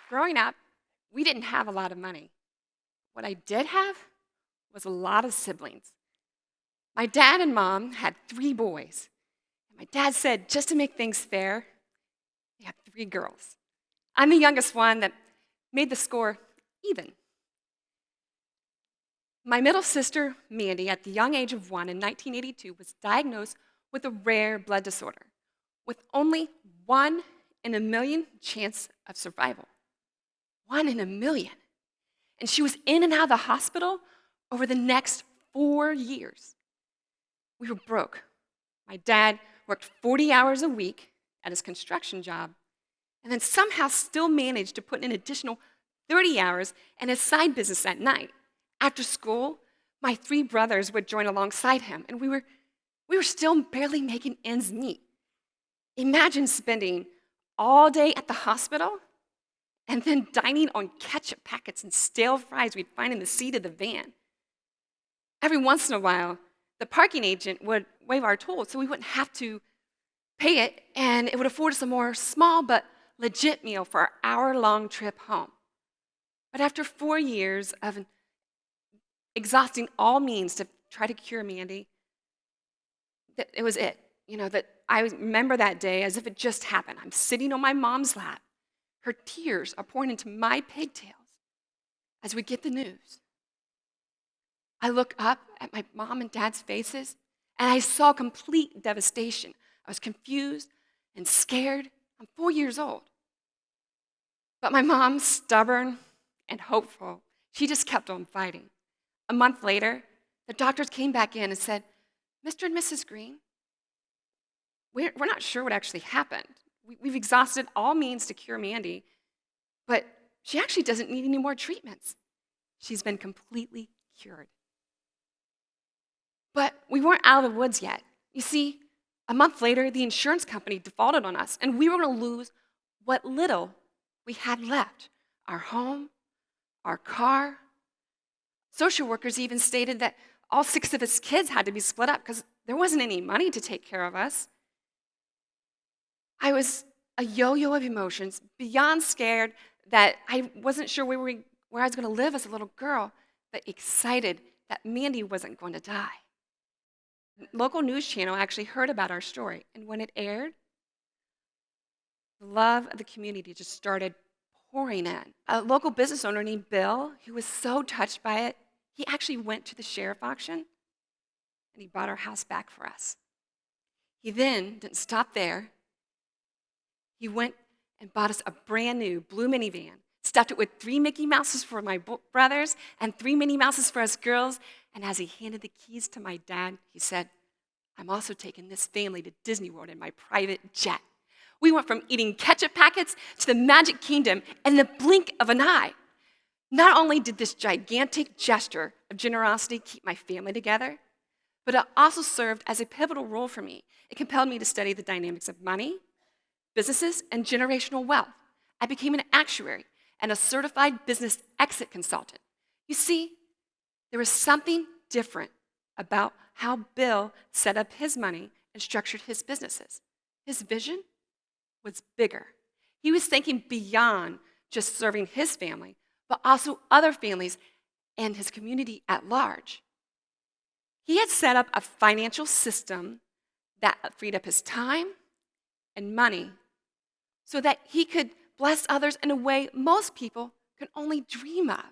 Growing up, we didn't have a lot of money. What I did have was a lot of siblings. My dad and mom had 3 boys. My dad said, just to make things fair, they had 3 girls. I'm the youngest one that made the score even. My middle sister, Mandy, at the young age of 1 in 1982, was diagnosed with a rare blood disorder with only 1 in a million chance of survival. 1 in a million. And she was in and out of the hospital over the next 4 years. We were broke. My dad worked 40 hours a week at his construction job and then somehow still managed to put in an additional 30 hours in his side business at night. After school, my 3 brothers would join alongside him, and we were still barely making ends meet. Imagine spending all day at the hospital and then dining on ketchup packets and stale fries we'd find in the seat of the van. Every once in a while, the parking agent would waive our toll so we wouldn't have to pay it, and it would afford us a more small but legit meal for our hour-long trip home. But after 4 years of exhausting all means to try to cure Mandy, it was it. That I remember that day as if it just happened. I'm sitting on my mom's lap. Her tears are pouring into my pigtails as we get the news. I look up at my mom and dad's faces, and I saw complete devastation. I was confused and scared. I'm 4 years old. But my mom, stubborn and hopeful, she just kept on fighting. A month later, the doctors came back in and said, Mr. and Mrs. Green, we're not sure what actually happened. We've exhausted all means to cure Mandy, but she actually doesn't need any more treatments. She's been completely cured. But we weren't out of the woods yet. You see, a month later, the insurance company defaulted on us, and we were going to lose what little we had left: our home, our car. Social workers even stated that all 6 of his kids had to be split up because there wasn't any money to take care of us. I was a yo-yo of emotions, beyond scared that I wasn't sure where I was going to live as a little girl, but excited that Mandy wasn't going to die. The local news channel actually heard about our story, and when it aired, the love of the community just started pouring in. A local business owner named Bill, who was so touched by it, he actually went to the sheriff auction, and he bought our house back for us. He then didn't stop there. He went and bought us a brand new blue minivan, stuffed it with 3 Mickey Mouses for my brothers and 3 Minnie Mouses for us girls. And as he handed the keys to my dad, he said, I'm also taking this family to Disney World in my private jet. We went from eating ketchup packets to the Magic Kingdom in the blink of an eye. Not only did this gigantic gesture of generosity keep my family together, but it also served as a pivotal role for me. It compelled me to study the dynamics of money, businesses, and generational wealth. I became an actuary and a certified business exit consultant. You see, there was something different about how Bill set up his money and structured his businesses. His vision was bigger. He was thinking beyond just serving his family, but also other families and his community at large. He had set up a financial system that freed up his time and money so that he could bless others in a way most people can only dream of.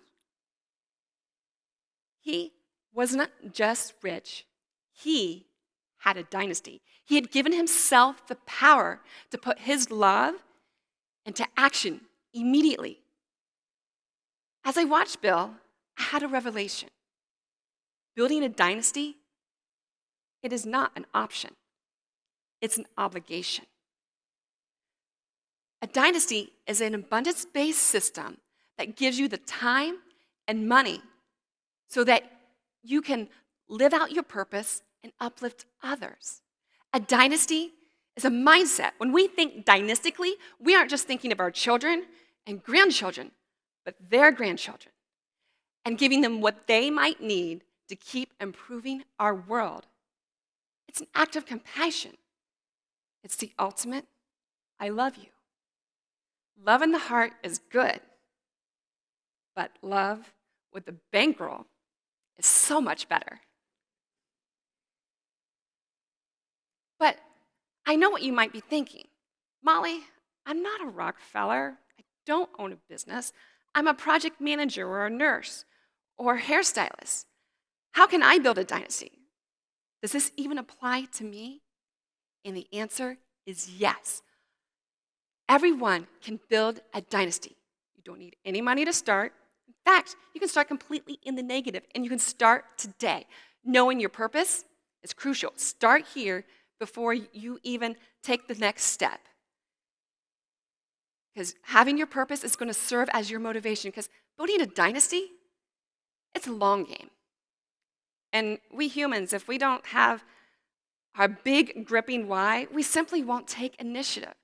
He was not just rich, he had a dynasty. He had given himself the power to put his love into action immediately. As I watched Bill, I had a revelation. Building a dynasty, it is not an option. It's an obligation. A dynasty is an abundance-based system that gives you the time and money so that you can live out your purpose and uplift others. A dynasty is a mindset. When we think dynastically, we aren't just thinking of our children and grandchildren, but their grandchildren, and giving them what they might need to keep improving our world. It's an act of compassion. It's the ultimate, I love you. Love in the heart is good, but love with the bankroll is so much better. But I know what you might be thinking. Molly, I'm not a Rockefeller. I don't own a business. I'm a project manager or a nurse or a hairstylist. How can I build a dynasty? Does this even apply to me? And the answer is yes. Everyone can build a dynasty. You don't need any money to start. In fact, you can start completely in the negative, and you can start today. Knowing your purpose is crucial. Start here before you even take the next step. Because having your purpose is going to serve as your motivation. Because building a dynasty, it's a long game. And we humans, if we don't have our big gripping why, we simply won't take initiative.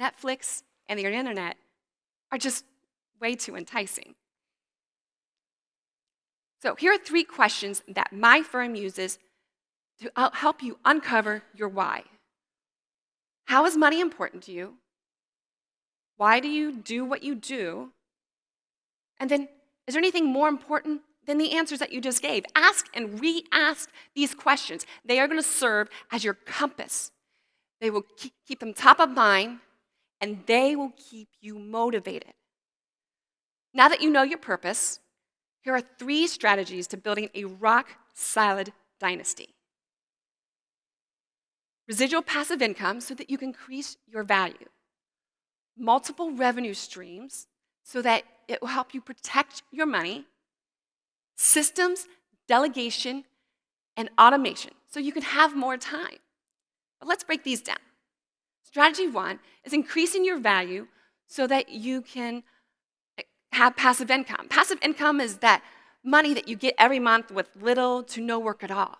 Netflix and the internet are just way too enticing. So here are 3 questions that my firm uses to help you uncover your why. How is money important to you? Why do you do what you do? And then, is there anything more important than the answers that you just gave? Ask and re-ask these questions. They are going to serve as your compass. They will keep them top of mind, and they will keep you motivated. Now that you know your purpose, here are 3 strategies to building a rock-solid dynasty. Residual passive income so that you can increase your value. Multiple revenue streams so that it will help you protect your money. Systems, delegation, and automation so you can have more time. But let's break these down. Strategy 1 is increasing your value so that you can have passive income. Passive income is that money that you get every month with little to no work at all.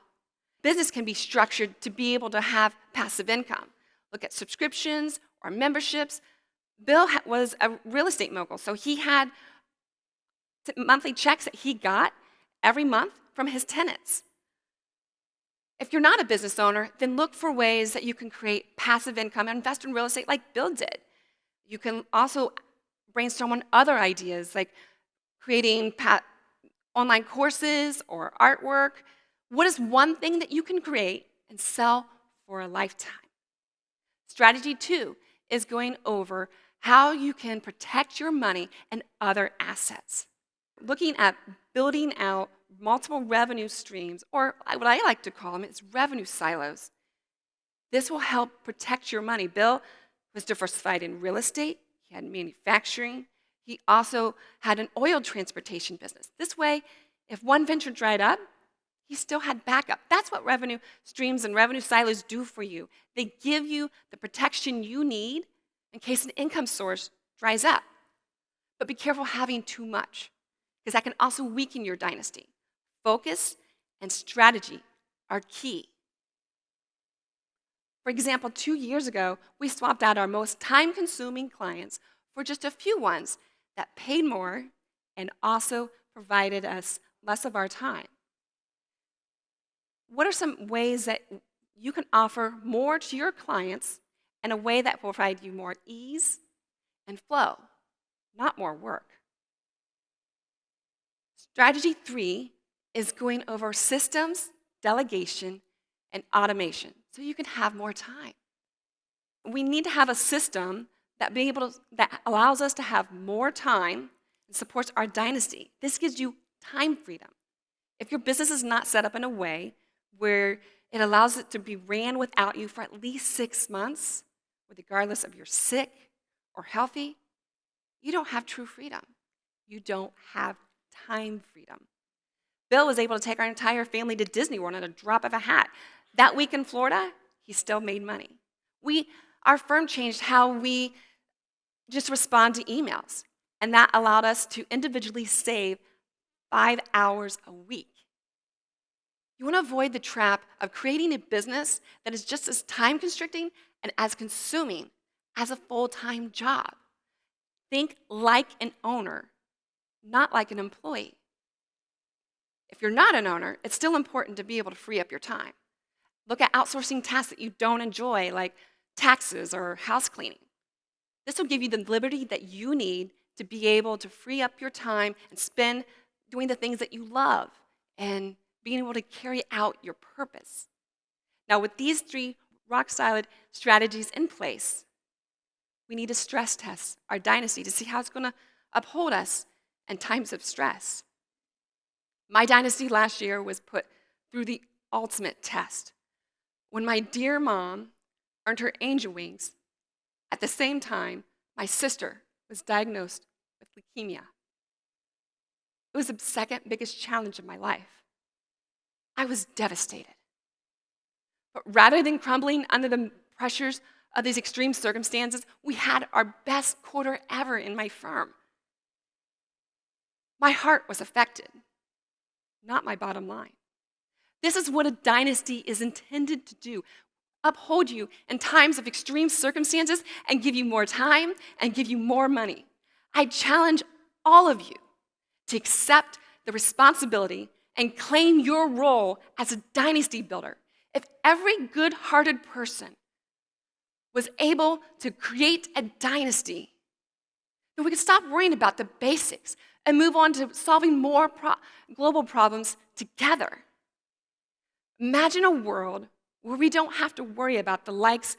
Business can be structured to be able to have passive income. Look at subscriptions or memberships. Bill was a real estate mogul, so he had monthly checks that he got every month from his tenants. If you're not a business owner, then look for ways that you can create passive income and invest in real estate like Bill did. You can also brainstorm on other ideas like creating online courses or artwork. What is one thing that you can create and sell for a lifetime? Strategy 2 is going over how you can protect your money and other assets. Looking at building out multiple revenue streams, or what I like to call them, is revenue silos. This will help protect your money. Bill was diversified in real estate. He had manufacturing. He also had an oil transportation business. This way, if one venture dried up, he still had backup. That's what revenue streams and revenue silos do for you. They give you the protection you need in case an income source dries up. But be careful having too much, because that can also weaken your dynasty. Focus and strategy are key. For example, 2 years ago, we swapped out our most time-consuming clients for just a few ones that paid more and also provided us less of our time. What are some ways that you can offer more to your clients in a way that will provide you more ease and flow, not more work? Strategy 3 is going over systems, delegation, and automation so you can have more time. We need to have a system that allows us to have more time and supports our dynasty. This gives you time freedom. If your business is not set up in a way where it allows it to be ran without you for at least 6 months, regardless of you're sick or healthy, you don't have true freedom. You don't have time freedom. Bill was able to take our entire family to Disney World at a drop of a hat. That week in Florida, he still made money. Our firm changed how we just respond to emails, and that allowed us to individually save 5 hours a week. You want to avoid the trap of creating a business that is just as time-constricting and as consuming as a full-time job. Think like an owner, not like an employee. If you're not an owner, it's still important to be able to free up your time. Look at outsourcing tasks that you don't enjoy, like taxes or house cleaning. This will give you the liberty that you need to be able to free up your time and spend doing the things that you love and being able to carry out your purpose. Now, with these 3 rock-solid strategies in place, we need to stress test our dynasty to see how it's going to uphold us in times of stress. My dynasty last year was put through the ultimate test when my dear mom earned her angel wings. At the same time, my sister was diagnosed with leukemia. It was the second biggest challenge of my life. I was devastated. But rather than crumbling under the pressures of these extreme circumstances, we had our best quarter ever in my firm. My heart was affected, not my bottom line. This is what a dynasty is intended to do: uphold you in times of extreme circumstances and give you more time and give you more money. I challenge all of you to accept the responsibility and claim your role as a dynasty builder. If every good-hearted person was able to create a dynasty, then we could stop worrying about the basics and move on to solving more global problems together. Imagine a world where we don't have to worry about the likes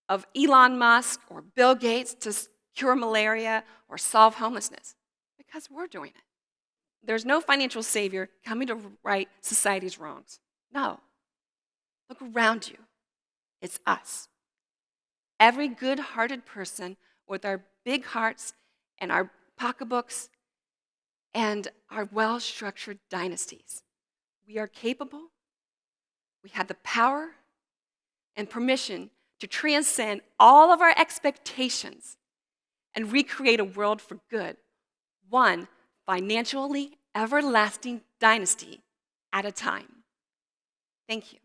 of Elon Musk or Bill Gates to cure malaria or solve homelessness, because we're doing it. There's no financial savior coming to right society's wrongs. No. Look around you. It's us. Every good-hearted person with our big hearts and our pocketbooks and our well-structured dynasties. We are capable. We have the power and permission to transcend all of our expectations and recreate a world for good, one financially everlasting dynasty at a time. Thank you.